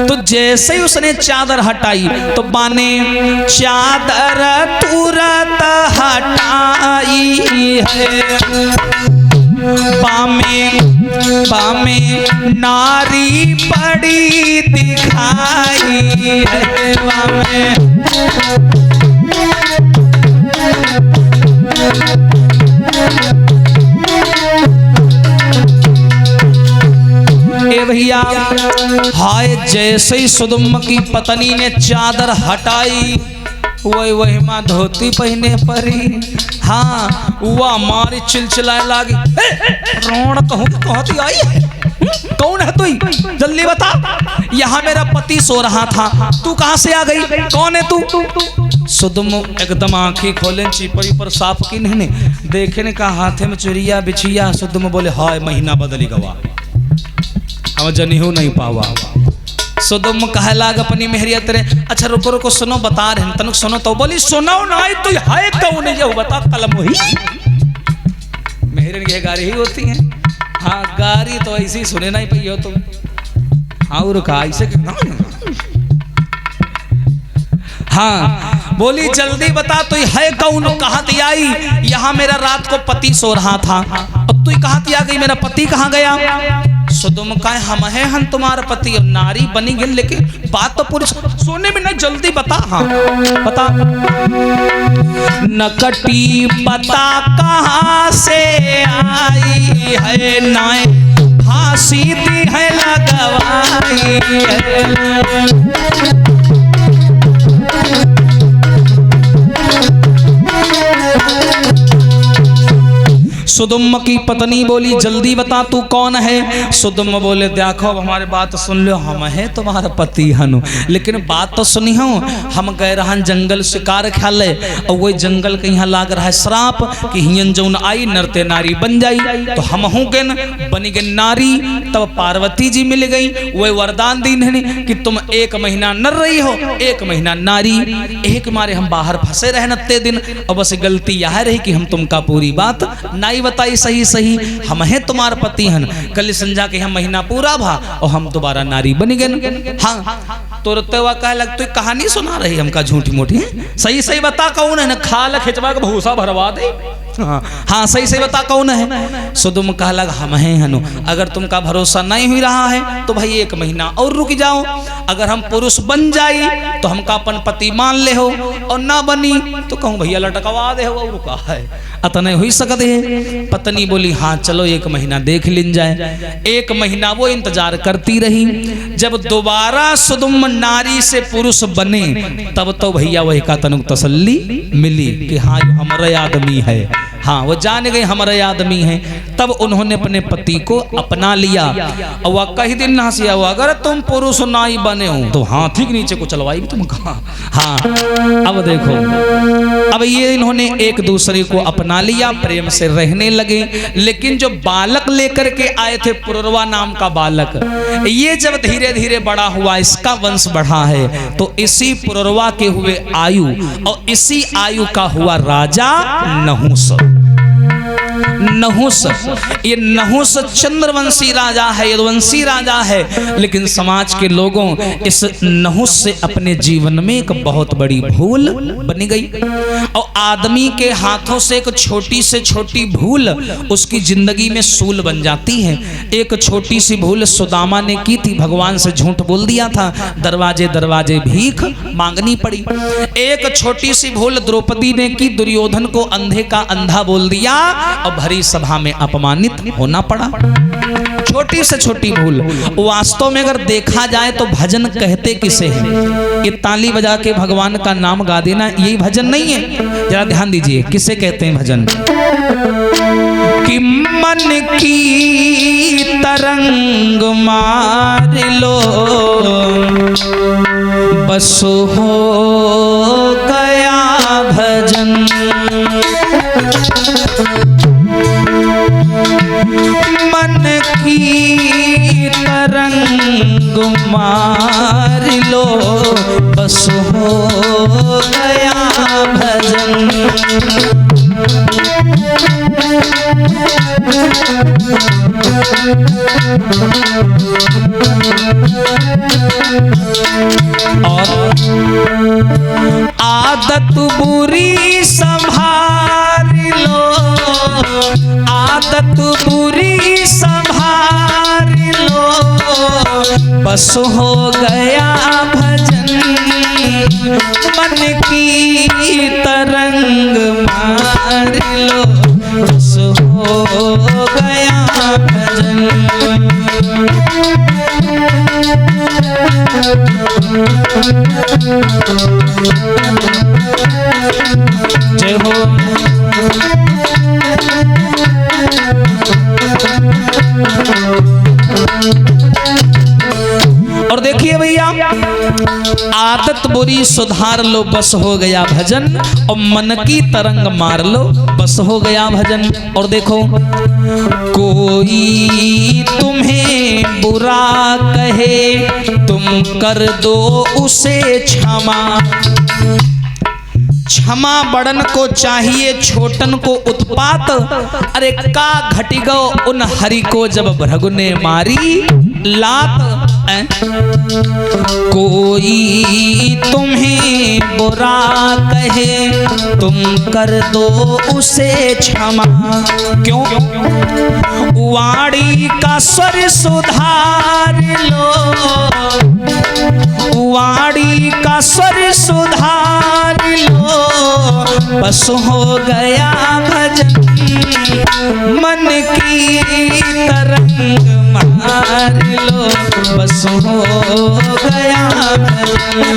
तो जैसे ही उसने चादर हटाई तो बाने चादर तुरंत हटाई है, बामे नारी पड़ी दिखाई है, बामे भैया। हाय, जैसे ही सुदुम्म की पत्नी ने चादर हटाई वही माँ धोती पहने परी। हाँ, वह मारी चिलचिलाए लागी, रोण कहूँ कहती आई है, कौन है तू, जल्दी बता, यहाँ मेरा पति सो रहा था, तू कहाँ से आ गई, कौन है तू। सुदुम्म एकदम आंखें खोले, चिपरी पर साफ की नहीं देखने का, हाथे में चुरिया बिछिया। सुदुम्म बोले हाय महीना बदली गवा, अब जनिहू नहीं पावा। सुदुम्म कहे लाग अपनी मेहरियत रे, अच्छा रुको रुको सुनो बता रहे तनुक सुनो। तो बोली सुनो ना तो है कौन है, ये बता कलम हुई। मेहरियन की गारी ही होती है। हाँ, गारी तो ऐसी सुने नहीं पई हो तुम। हाँ, और का ऐसे हाँ, बोली जल्दी बता तू है कौन, कहाँ ती आई, यहाँ मेरा रात को पति सो रहा था, अब तू कहाँ ती आ गई, मेरा पति कहाँ गया। सुदुम्म का हम है हम तुम्हारा पति, अब नारी बनी गई, लेकिन बात तो पुरुष सोने में नहीं, जल्दी बता। हाँ बता, नकटी बता कहाँ से आई है, नाय फांसी दी है लगवाई है। सुदुम्म की पत्नी बोली जल्दी बता तू कौन है। सुदुम्म बोले देखो अब हमारी बात सुन लो, हम है तुम्हारा पति हनु, लेकिन बात तो सुनी हो, हम गए रहन जंगल शिकार ख्याल और वही जंगल के यहाँ लाग रहा है श्राप कि हियन जौन आई नरते नारी बन जाई, तो हम हूँ गेन बनी गई नारी। तब पार्वती जी मिल गई, वही वरदान दी है कि तुम 1 महीना नर रही हो 1 महीना नारी। एक मारे हम बाहर फंसे रहे नत्ते दिन, और बस गलती यह रही कि हम तुमका पूरी बात नाई बताई सही सही, हम है तुम्हारे पति हन। कल संजा के हम महीना पूरा भा और हम दोबारा नारी बन गए। हाँ, तो रोते हुआ कहे लग तू कहानी सुना रही हमका झूठी मोटी, सही सही बता कौन है, खाल खिंचवा के भूसा भरवा दे। हाँ सही सही बता कौन है। सुदुम्म कहा लग हम हैं हनु, अगर तुमका भरोसा नहीं हुई रहा है तो भाई 1 महीना और रुक जाओ, अगर हम पुरुष बन जाई तो हमका अपन पति मान ले हो, और ना बनी तो कहूँ भैया लटकवा दे हो, और रुका है अतने हुई सकते है। पत्नी बोली हाँ चलो 1 महीना देख लिन जाए। 1 महीना वो इंतजार करती रही। जब दोबारा सुदुम्म नारी से पुरुष बने तब तो भैया वही का तनुक तसल्ली मिली कि हाँ हमारा आदमी है, हाँ वो जान गए हमारे आदमी हैं। तब उन्होंने अपने पति को अपना लिया, और वह कई दिन हंसिया हुआ अगर तुम पुरुष नाई बने हो तो हाथी के नीचे को चलवाई भी तुम कहा। हाँ अब देखो, अब ये इन्होंने एक दूसरे को अपना लिया, प्रेम से रहने लगे। लेकिन जो बालक लेकर के आए थे पुररवा नाम का बालक, ये जब धीरे धीरे बड़ा हुआ, इसका वंश बढ़ा है, तो इसी पुररवा के हुए आयु, और इसी आयु का हुआ राजा नहुस। नहुस, ये नहुस चंद्रवंशी राजा है, यदुवंशी राजा है, लेकिन समाज के लोगों इस नहुस से अपने जीवन में एक बहुत बड़ी भूल बनी गई। और आदमी के हाथों से एक छोटी से छोटी भूल उसकी जिंदगी में सूल बन जाती है। एक छोटी सी भूल सुदामा ने की थी, भगवान से झूठ बोल दिया था, दरवाजे दरवाजे भीख मांगनी पड़ी। एक छोटी सी भूल द्रौपदी ने की, दुर्योधन को अंधे का अंधा बोल दिया और भरी सभा में अपमानित होना पड़ा। छोटी से छोटी भूल। वास्तव में अगर देखा जाए तो भजन कहते किसे हैं? ये ताली बजा के भगवान का नाम गा देना यही भजन नहीं है। जरा ध्यान दीजिए किसे कहते हैं भजन। कि मन की तरंग मार लो बस हो गया भजन। मन की तरंग मार लो, बस हो गया भजन। और आदत बुरी संभाल लो, आदत बुरी संभाल लो, बस हो गया भजन। मन की तरंग मार लो, बस हो गया भजन। जय हो। और देखिए भैया, आदत बुरी सुधार लो, बस हो गया भजन। और मन की तरंग मार लो, बस हो गया भजन। और देखो, कोई तुम्हें बुरा कहे तुम कर दो उसे क्षमा। क्षमा बड़न को चाहिए, छोटन को उत्पात। अरे का घटी गो उन हरि को जब भृगु ने मारी लात। कोई तुम्हें बुरा कहे तुम कर दो उसे क्षमा। क्यों? वाणी का स्वर सुधार लो, वाणी का स्वर सुधार लो, बस हो गया भजन। मन की तरंग मार लो, बस हो गया भजन।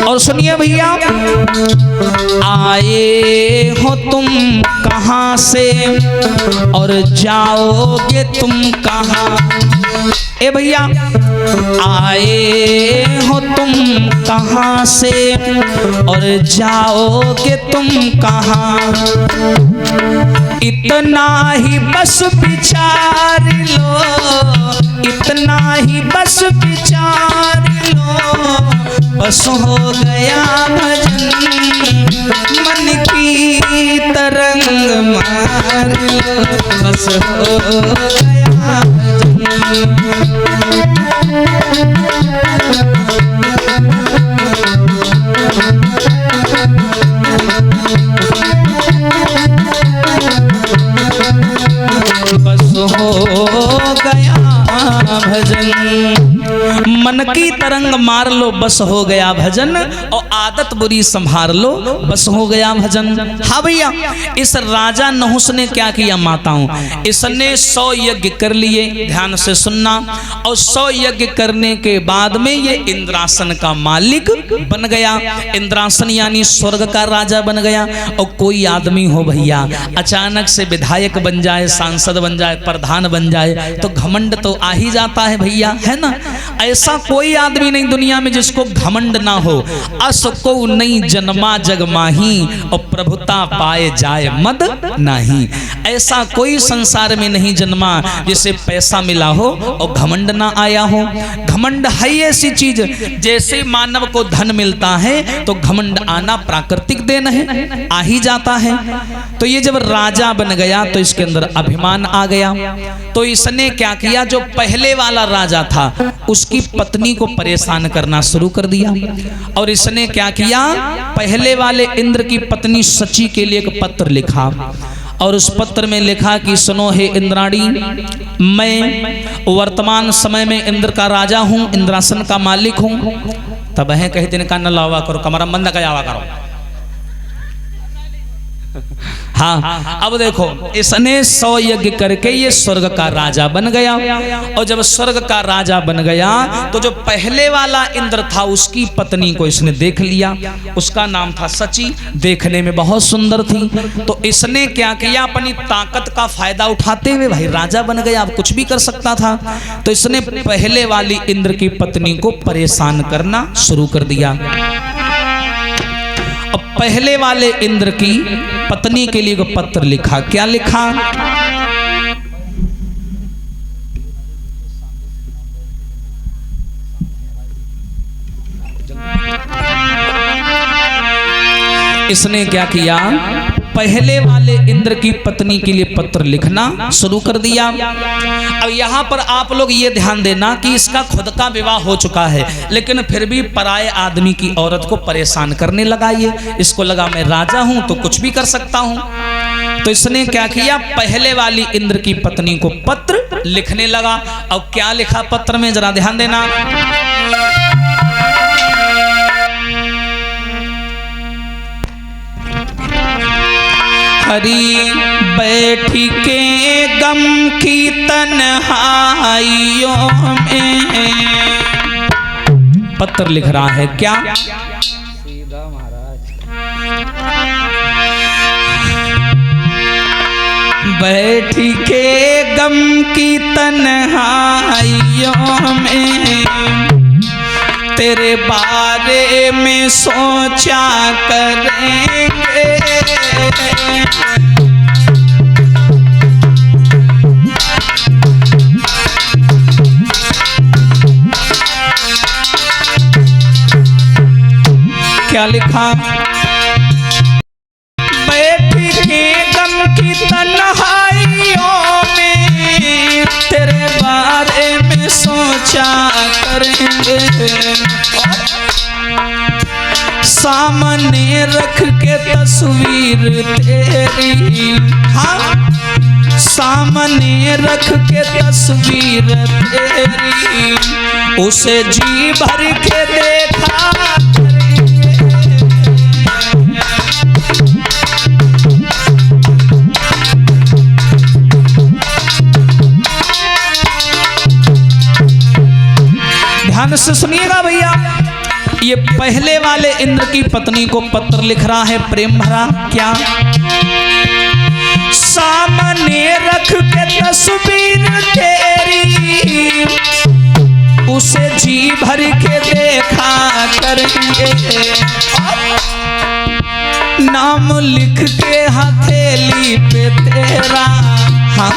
और सुनिए भैया, आए हो तुम कहाँ से और जाओगे तुम कहाँ। ए भैया, आए हो तुम कहाँ से और जाओगे तुम कहाँ। इतना ही बस विचार लो, इतना ही बस विचार लो, बस हो गया भजन। मन की तरंग मार लो, बस हो गया भजन। बस हो गया भजन। मन की तरंग मार लो, बस हो गया भजन। और आदत बुरी संभार लो, बस हो गया भजन। हाँ भैया, इस राजा नहुस ने क्या किया माताओं, इसने 100 यज्ञ कर लिए। ध्यान से सुनना। और 100 यज्ञ करने के बाद में ये इंद्रासन का मालिक बन गया। इंद्रासन यानी स्वर्ग का राजा बन गया। और कोई आदमी हो भैया, अचानक से विधायक बन जाए, सांसद बन जाए, प्रधान बन जाए, तो घमंड तो आ ही जाता है भैया, है ना। ऐसा कोई आदमी नहीं दुनिया में जिसको घमंड ना हो। अस को नहीं जन्मा जग माही और प्रभुता पाए जाए मद नहीं। ऐसा कोई संसार में नहीं जन्मा जिसे पैसा मिला हो और घमंड ना आया हो। घमंड है ऐसी चीज, जैसे मानव को धन मिलता है तो घमंड आना प्राकृतिक देन है, आ ही जाता है। तो ये जब राजा बन गया तो इसके अंदर अभिमान आ गया। तो इसने क्या किया, जो पहले वाला राजा था उसकी पत्नी को परेशान करना शुरू कर दिया। और इसने क्या किया, पहले वाले इंद्र की पत्नी सची के लिए एक पत्र लिखा। और उस पत्र में लिखा कि सुनो हे इंद्राणी, मैं वर्तमान समय में इंद्र का राजा हूं, इंद्रासन का मालिक हूं। तब है कहते न लावा करो, कमरा बंद करो। हाँ, अब देखो इसने 100 यज्ञ करके ये स्वर्ग का राजा बन गया। और जब स्वर्ग का राजा बन गया तो जो पहले वाला इंद्र था उसकी पत्नी को इसने देख लिया। उसका नाम था सची, देखने में बहुत सुंदर थी। तो इसने क्या किया, अपनी ताकत का फायदा उठाते हुए, भाई राजा बन गया अब कुछ भी कर सकता था, तो इसने पहले वाली इंद्र की पत्नी को परेशान करना शुरू कर दिया। अब पहले वाले इंद्र की पत्नी के लिए एक पत्र लिखा। क्या लिखा? इसने क्या किया, पहले वाले इंद्र की पत्नी के लिए पत्र लिखना शुरू कर दिया। अब यहाँ पर आप लोग ये ध्यान देना कि इसका खुद का विवाह हो चुका है, लेकिन फिर भी पराये आदमी की औरत को परेशान करने लगा। ये इसको लगा मैं राजा हूं तो कुछ भी कर सकता हूं। तो इसने क्या किया, पहले वाली इंद्र की पत्नी को पत्र लिखने लगा। अब क्या लिखा पत्र में, जरा ध्यान देना। हरी बैठी के गम की तन्हाइयों में, पत्र लिख रहा है। क्या? सीधा महाराज। बैठी के गम की तन्हाइयों में, तेरे बारे में सोचा करेंगे। क्या लिखा? बैठी के गम की तन्हाइयों में, तेरे बारे में सोचा करेंगे। सामने रख के तस्वीर तेरी, हाँ, सामने रख के तस्वीर तेरी, उसे जी भर के देखा करेंगे। ध्यान से सुनिएगा भैया, ये पहले वाले इंद्र की पत्नी को पत्र लिख रहा है प्रेम भरा। क्या? सामने रख के तस्वीर तेरी, उसे जी भर के देखा करेंगे। नाम लिख के हथेली पे तेरा, हाँ,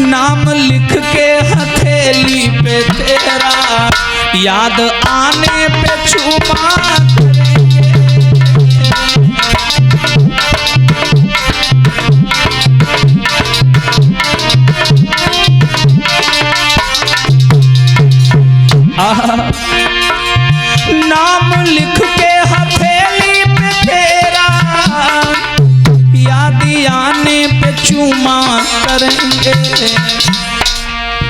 नाम लिख के हथेली पे तेरा, याद आने पे चुमा करेंगे। नाम लिख के हथेली पे तेरा, याद आने पे चुमा करेंगे।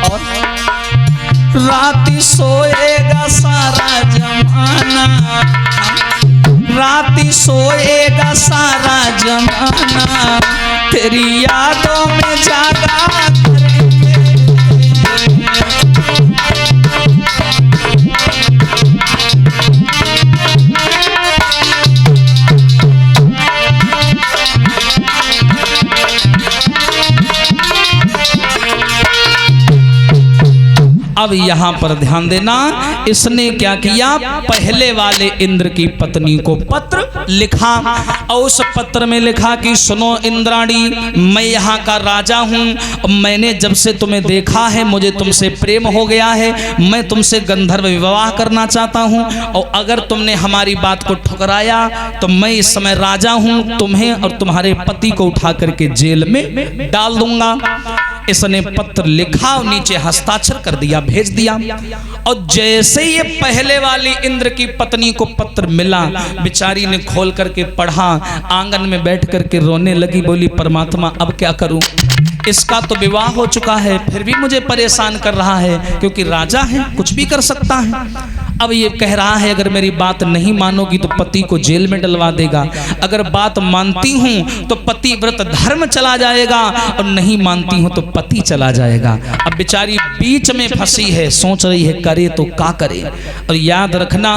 और राती सोएगा सारा जमाना, राती सोएगा सारा जमाना, तेरी यादों में जागा करेंगे। अब यहां पर ध्यान देना, इसने क्या किया, पहले वाले इंद्र की पत्नी को पत्र लिखा। और उस पत्र में लिखा कि सुनो इंद्राणी, मैं यहाँ का राजा हूँ। मैंने जब से तुम्हें देखा है मुझे तुमसे प्रेम हो गया है। मैं तुमसे गंधर्व विवाह करना चाहता हूँ, और अगर तुमने हमारी बात को ठुकराया तो मैं इस समय राजा हूँ, तुम्हें और तुम्हारे पति को उठा करके जेल में डाल दूंगा। इसने पत्र लिखा और नीचे हस्ताक्षर कर दिया, भेज दिया। और जैसे ये पहले वाली इंद्र की पत्नी को पत्र मिला, बेचारी ने खोल करके पढ़ा, आंगन में बैठ करके रोने लगी। बोली परमात्मा अब क्या करूं, इसका तो विवाह हो चुका है फिर भी मुझे परेशान कर रहा है, क्योंकि राजा है कुछ भी कर सकता है। अब ये कह रहा है अगर मेरी बात नहीं मानोगी तो पति को जेल में डलवा देगा, अगर बात मानती हूँ तो पति व्रत धर्म चला जाएगा, और नहीं मानती हूँ तो पति चला जाएगा। अब बेचारी बीच में फंसी है, सोच रही है करे तो क्या करे। और याद रखना,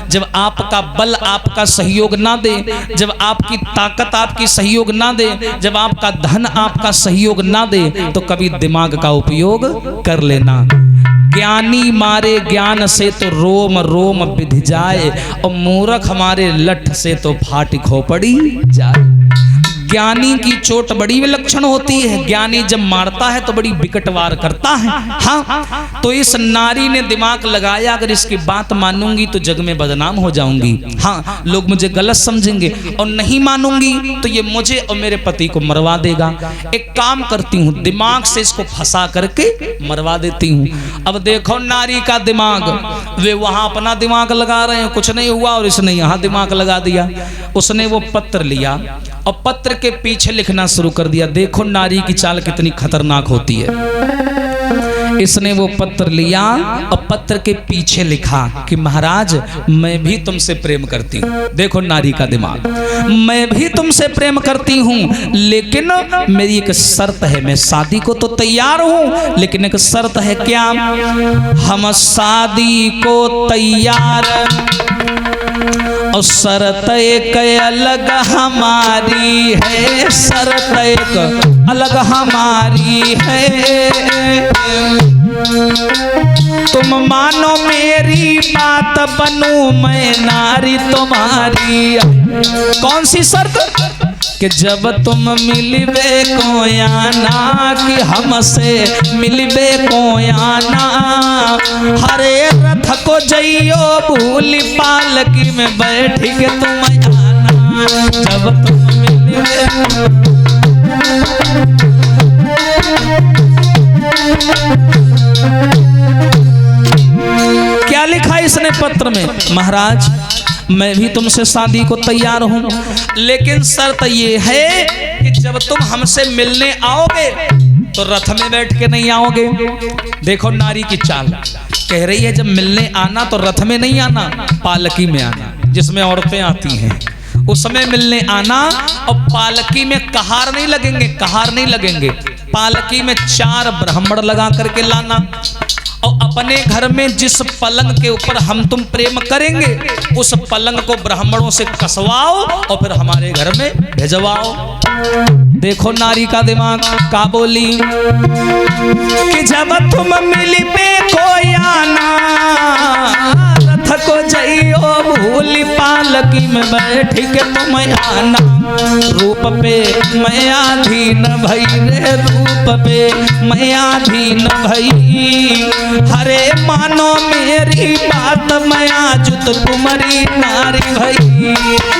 जब आपका बल आपका सहयोग ना दे, जब आपकी ताकत आपकी सहयोग ना दे, जब आपका धन आपका सहयोग ना दे, तो कभी दिमाग का उपयोग कर लेना। ज्ञानी मारे ज्ञान से तो रोम रोम बिध जाए, और मूर्ख हमारे लठ से तो फाट खोपड़ी जाए। ज्ञानी की चोट बड़ी विलक्षण होती है, ज्ञानी जब मारता है तो बड़ी विकट वार करता है। हाँ, तो इस नारी ने दिमाग लगाया अगर इसकी बात मानूंगी तो जग में बदनाम हो जाऊंगी, हाँ लोग मुझे गलत समझेंगे, और नहीं मानूंगी तो ये मुझे और मेरे पति को मरवा देगा। एक काम करती हूँ, दिमाग से इसको फंसा करके मरवा देती हूँ। अब देखो नारी का दिमाग, वे वहां अपना दिमाग लगा रहे हैं, कुछ नहीं हुआ, और इसने यहाँ दिमाग लगा दिया। उसने वो पत्र लिया और पत्र के पीछे लिखना शुरू कर दिया। देखो नारी की चाल कितनी खतरनाक होती है। इसने वो पत्र लिया और पत्र के पीछे लिखा कि महाराज मैं भी तुमसे प्रेम करती हूँ। देखो नारी का दिमाग, मैं भी तुमसे प्रेम करती हूँ, लेकिन मेरी एक शर्त है। मैं शादी को तो तैयार हूँ, लेकिन एक शर्त है। क्या? हम शादी को तैयार और शर्त एक अलग हमारी है, शर्त एक अलग हमारी है। तुम मानो मेरी बात, बनूं मैं नारी तुम्हारी। कौन सी शर्त? कि जब तुम मिलबे को आना, कि हमसे मिलबे को आना, हरे रथ को जइयो भूली पालकी में बैठ के तुम आना। जब तुम मिलबे क्या लिखा इसने पत्र में? महाराज मैं भी तुमसे शादी को तैयार हूं, लेकिन शर्त ये है कि जब तुम हमसे मिलने आओगे तो रथ में बैठ के नहीं आओगे। देखो नारी की चाल, कह रही है जब मिलने आना तो रथ में नहीं आना, पालकी में आना, जिसमें औरतें आती हैं उसमें मिलने आना। और पालकी में कहार नहीं लगेंगे, कहार नहीं लगेंगे, पालकी में 4 ब्राह्मण लगा करके लाना। और अपने घर में जिस पलंग के ऊपर हम तुम प्रेम करेंगे उस पलंग को ब्राह्मणों से कसवाओ और फिर हमारे घर में भेजवाओ। देखो नारी का दिमाग का बोली कि जब तुम मिलबे को आना, रथ को जइयो भूली पालकी में बैठ के तुम आना। रूप पे मैं अधीन भई रे, रूप पे मैं अधीन भई, हरे मानो मेरी बात, मैं आज तो तुम्हारी नारी भई।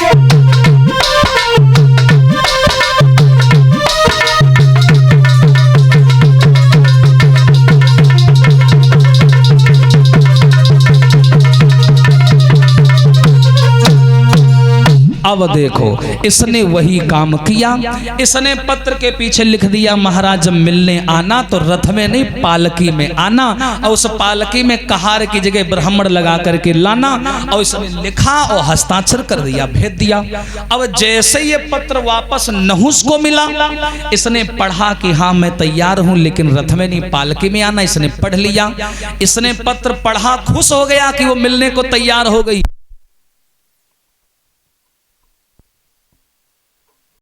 अब देखो इसने वही काम किया, इसने पत्र के पीछे लिख दिया महाराज जब मिलने आना तो रथ में नहीं पालकी में आना, और उस पालकी में कहार की जगह ब्राह्मण लगा करके लाना। और इसने लिखा और हस्ताक्षर कर दिया, भेज दिया। अब जैसे ये पत्र वापस नहुस को मिला, इसने पढ़ा कि हाँ मैं तैयार हूं, लेकिन रथ में नहीं पालकी में आना। इसने पढ़ लिया, इसने पत्र पढ़ा, खुश हो गया कि वो मिलने को तैयार हो गई।